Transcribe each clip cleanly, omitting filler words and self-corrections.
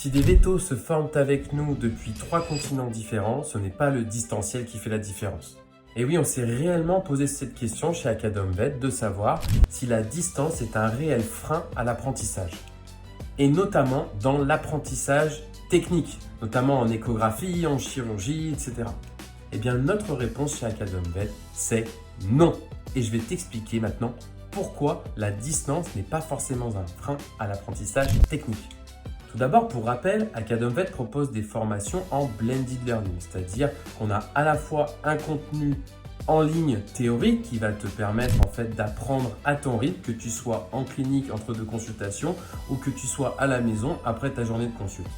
Si des vétos se forment avec nous depuis 3 continents différents, ce n'est pas le distanciel qui fait la différence. Et oui, on s'est réellement posé cette question chez AcademVet de savoir si la distance est un réel frein à l'apprentissage. Et notamment dans l'apprentissage technique, notamment en échographie, en chirurgie, etc. Eh bien, notre réponse chez AcademVet, c'est non. Et je vais t'expliquer maintenant pourquoi la distance n'est pas forcément un frein à l'apprentissage technique. Tout d'abord, pour rappel, AcademVet propose des formations en blended learning, c'est-à-dire qu'on a à la fois un contenu en ligne théorique qui va te permettre en fait d'apprendre à ton rythme, que tu sois en clinique entre 2 consultations ou que tu sois à la maison après ta journée de consulte.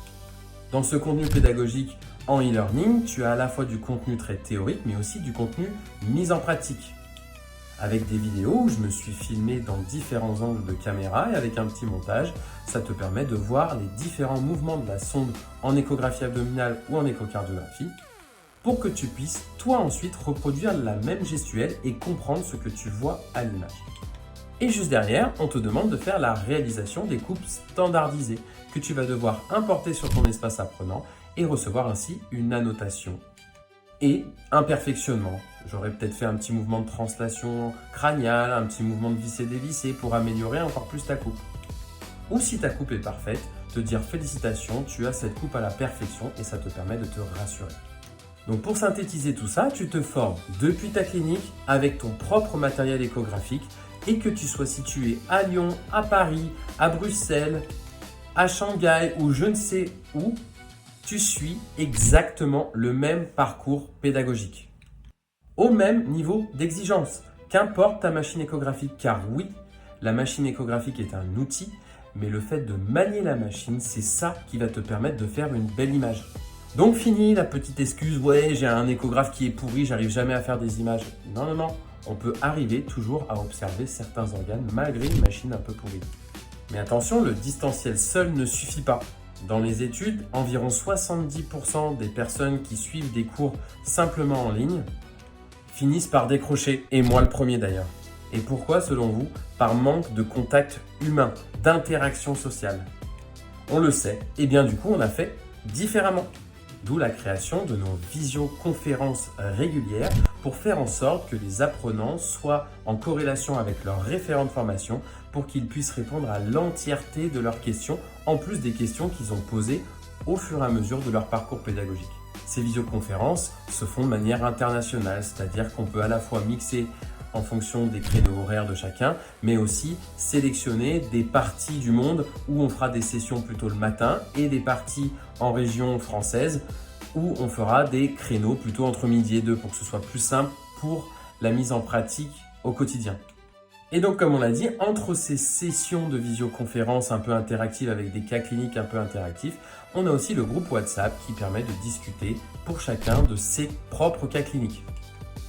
Dans ce contenu pédagogique en e-learning, tu as à la fois du contenu très théorique mais aussi du contenu mis en pratique. Avec des vidéos où je me suis filmé dans différents angles de caméra et avec un petit montage, ça te permet de voir les différents mouvements de la sonde en échographie abdominale ou en échocardiographie pour que tu puisses toi ensuite reproduire la même gestuelle et comprendre ce que tu vois à l'image. Et juste derrière, on te demande de faire la réalisation des coupes standardisées que tu vas devoir importer sur ton espace apprenant et recevoir ainsi une annotation et un perfectionnement. J'aurais peut-être fait un petit mouvement de translation crâniale, un petit mouvement de visser-dévisser pour améliorer encore plus ta coupe. Ou si ta coupe est parfaite, te dire félicitations, tu as cette coupe à la perfection et ça te permet de te rassurer. Donc pour synthétiser tout ça, tu te formes depuis ta clinique avec ton propre matériel échographique et que tu sois situé à Lyon, à Paris, à Bruxelles, à Shanghai ou je ne sais où, tu suis exactement le même parcours pédagogique. Au même niveau d'exigence, qu'importe ta machine échographique, car oui, la machine échographique est un outil, mais le fait de manier la machine, c'est ça qui va te permettre de faire une belle image. Donc fini la petite excuse, ouais j'ai un échographe qui est pourri, j'arrive jamais à faire des images. Non, on peut arriver toujours à observer certains organes malgré une machine un peu pourrie. Mais attention, le distanciel seul ne suffit pas. Dans les études, environ 70% des personnes qui suivent des cours simplement en ligne finissent par décrocher, et moi le premier d'ailleurs. Et pourquoi selon vous? Par manque de contact humain, d'interaction sociale. On le sait, et bien du coup on a fait différemment. D'où la création de nos visioconférences régulières pour faire en sorte que les apprenants soient en corrélation avec leurs référents de formation pour qu'ils puissent répondre à l'entièreté de leurs questions, en plus des questions qu'ils ont posées au fur et à mesure de leur parcours pédagogique. Ces visioconférences se font de manière internationale, c'est-à-dire qu'on peut à la fois mixer en fonction des créneaux horaires de chacun, mais aussi sélectionner des parties du monde où on fera des sessions plutôt le matin et des parties en région française où on fera des créneaux plutôt entre midi et 2 pour que ce soit plus simple pour la mise en pratique au quotidien. Et donc comme on l'a dit, entre ces sessions de visioconférence un peu interactives avec des cas cliniques un peu interactifs, on a aussi le groupe WhatsApp qui permet de discuter pour chacun de ses propres cas cliniques.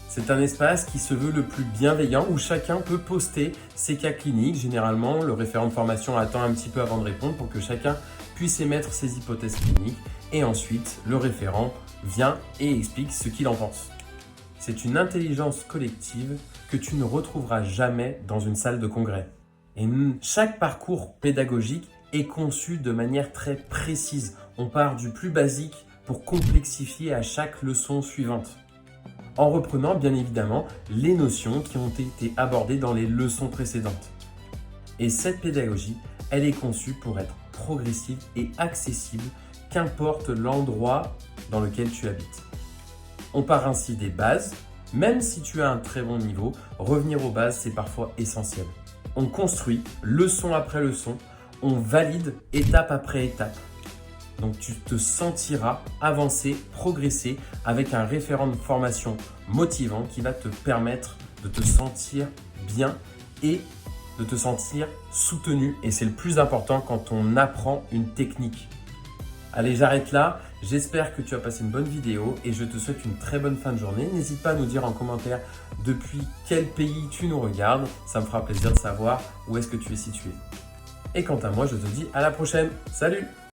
C'est un espace qui se veut le plus bienveillant où chacun peut poster ses cas cliniques. Généralement, le référent de formation attend un petit peu avant de répondre pour que chacun puisse émettre ses hypothèses cliniques et ensuite le référent vient et explique ce qu'il en pense. C'est une intelligence collective que tu ne retrouveras jamais dans une salle de congrès. Et chaque parcours pédagogique est conçu de manière très précise. On part du plus basique pour complexifier à chaque leçon suivante, en reprenant bien évidemment les notions qui ont été abordées dans les leçons précédentes. Et cette pédagogie, elle est conçue pour être progressive et accessible, qu'importe l'endroit dans lequel tu habites. On part ainsi des bases, même si tu as un très bon niveau, revenir aux bases c'est parfois essentiel. On construit leçon après leçon, on valide étape après étape. Donc tu te sentiras avancer, progresser avec un référent de formation motivant qui va te permettre de te sentir bien et de te sentir soutenu. Et c'est le plus important quand on apprend une technique. Allez, j'arrête là. J'espère que tu as passé une bonne vidéo et je te souhaite une très bonne fin de journée. N'hésite pas à nous dire en commentaire depuis quel pays tu nous regardes. Ça me fera plaisir de savoir où est-ce que tu es situé. Et quant à moi, je te dis à la prochaine. Salut!